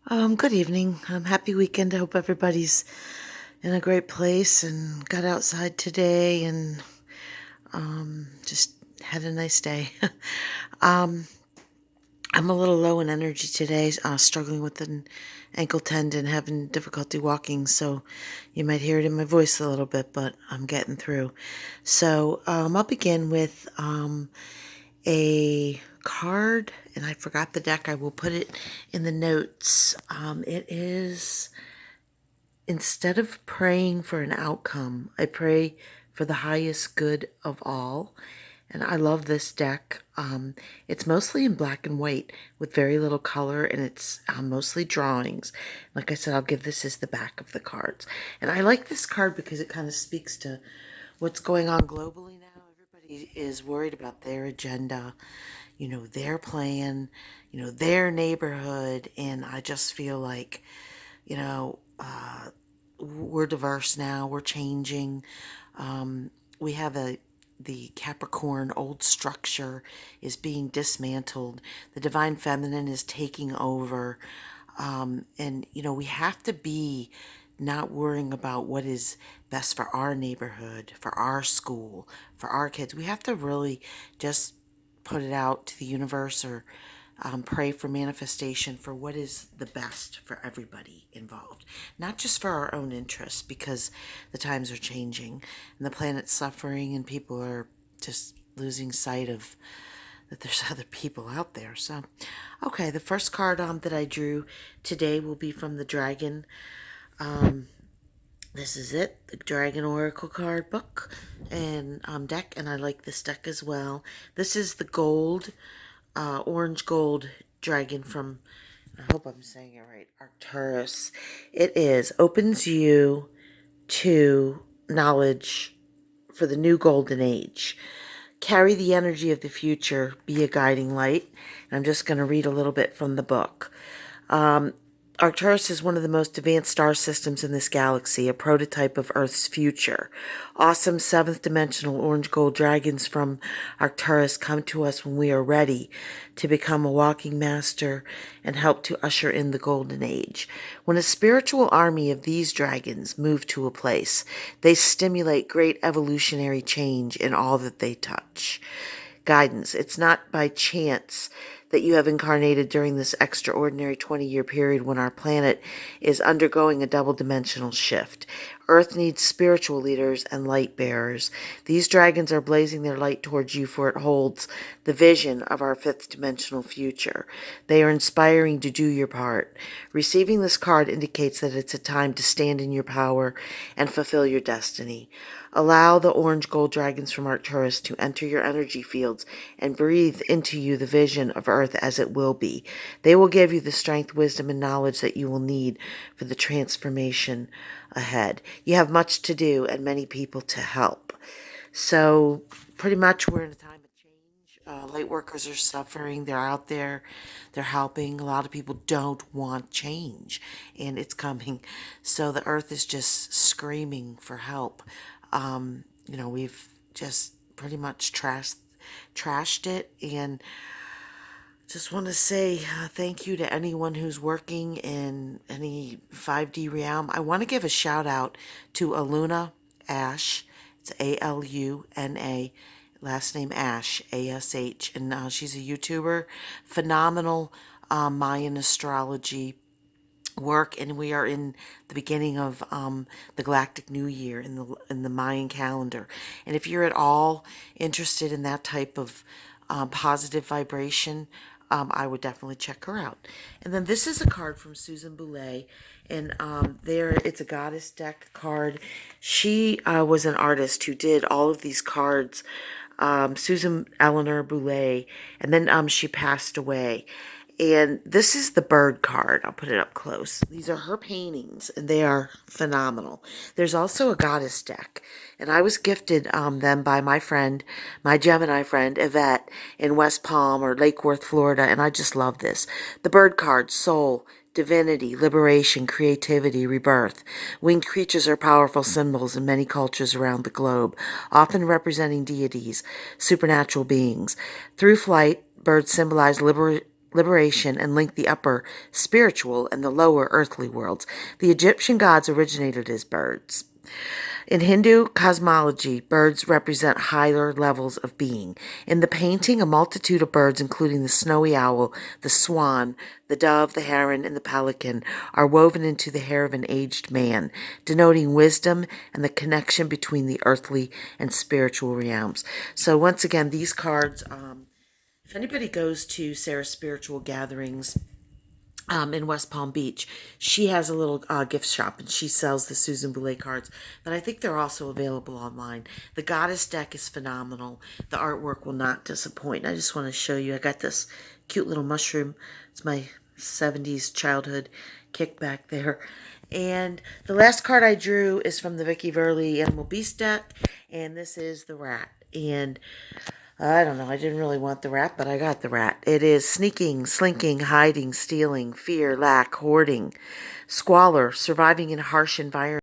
Good evening. Happy weekend. I hope everybody's in a great place and got outside today and just had a nice day. um, I'm a little low in energy today, struggling with an ankle tendon, having difficulty walking, so you might hear it in my voice a little bit, but I'm getting through. So I'll begin with a card, and I forgot the deck. I will put it in the notes. It is, instead of praying for an outcome, I pray for the highest good of all. And I love this deck. It's mostly in black and white with very little color, and it's mostly drawings. Like I said, I'll give this as the back of the cards. And I like this card because it kind of speaks to what's going on globally now. Everybody is worried about their agenda, their plan, their neighborhood. And I just feel like, we're diverse now. We're changing. We have the Capricorn old structure is being dismantled. The divine feminine is taking over. And we have to be not worrying about what is best for our neighborhood, for our school, for our kids. We have to really just put it out to the universe, or pray for manifestation for what is the best for everybody involved, not just for our own interests, because the times are changing and the planet's suffering and people are just losing sight of that there's other people out there. So, okay, the first card that I drew today will be from the Dragon. This is it, the Dragon Oracle card book and deck, and I like this deck as well. This is the gold, orange gold dragon from, I hope I'm saying it right, Arcturus. It opens you to knowledge for the new golden age. Carry the energy of the future, be a guiding light. And I'm just going to read a little bit from the book. Arcturus is one of the most advanced star systems in this galaxy, a prototype of Earth's future. Awesome seventh dimensional orange gold dragons from Arcturus come to us when we are ready to become a walking master and help to usher in the golden age. When a spiritual army of these dragons move to a place, they stimulate great evolutionary change in all that they touch. Guidance. It's not by chance that you have incarnated during this extraordinary 20-year period when our planet is undergoing a double-dimensional shift. Earth needs spiritual leaders and light bearers. These dragons are blazing their light towards you, for it holds the vision of our fifth dimensional future. They are inspiring to do your part. Receiving this card indicates that it's a time to stand in your power and fulfill your destiny. Allow the orange gold dragons from Arcturus to enter your energy fields and breathe into you the vision of Earth as it will be. They will give you the strength, wisdom, and knowledge that you will need for the transformation ahead. You have much to do and many people to help. So pretty much we're in a time of change. Light workers are suffering. They're out there. They're helping. A lot of people don't want change, and it's coming. So the earth is just screaming for help. We've just pretty much trashed it, and just want to say thank you to anyone who's working in any 5D realm. I want to give a shout out to Aluna Ash. It's Aluna, last name Ash, Ash, and she's a YouTuber. Phenomenal Mayan astrology work, and we are in the beginning of the Galactic New Year in the Mayan calendar. And if you're at all interested in that type of positive vibration, I would definitely check her out. And then this is a card from Susan Boulay, and it's a goddess deck card. She was an artist who did all of these cards, Susan Eleanor Boulay, and then she passed away. And this is the bird card. I'll put it up close. These are her paintings, and they are phenomenal. There's also a goddess deck, and I was gifted them by my friend, my Gemini friend, Yvette, in West Palm or Lake Worth, Florida, and I just love this. The bird card, soul, divinity, liberation, creativity, rebirth. Winged creatures are powerful symbols in many cultures around the globe, often representing deities, supernatural beings. Through flight, birds symbolize liberation, and link the upper spiritual and the lower earthly worlds. The Egyptian gods originated as birds. In Hindu cosmology, birds represent higher levels of being. In the painting, a multitude of birds, including the snowy owl, the swan, the dove, the heron, and the pelican, are woven into the hair of an aged man, denoting wisdom and the connection between the earthly and spiritual realms. So once again, these cards, if anybody goes to Sarah's Spiritual Gatherings, in West Palm Beach, she has a little gift shop and she sells the Susan Boulay cards, but I think they're also available online. The Goddess deck is phenomenal. The artwork will not disappoint. I just want to show you. I got this cute little mushroom. It's my 70s childhood kickback there. And the last card I drew is from the Vicki Verley Animal Beast deck, and this is the rat. And I don't know, I didn't really want the rat, but I got the rat. It is sneaking, slinking, hiding, stealing, fear, lack, hoarding, squalor, surviving in harsh environments.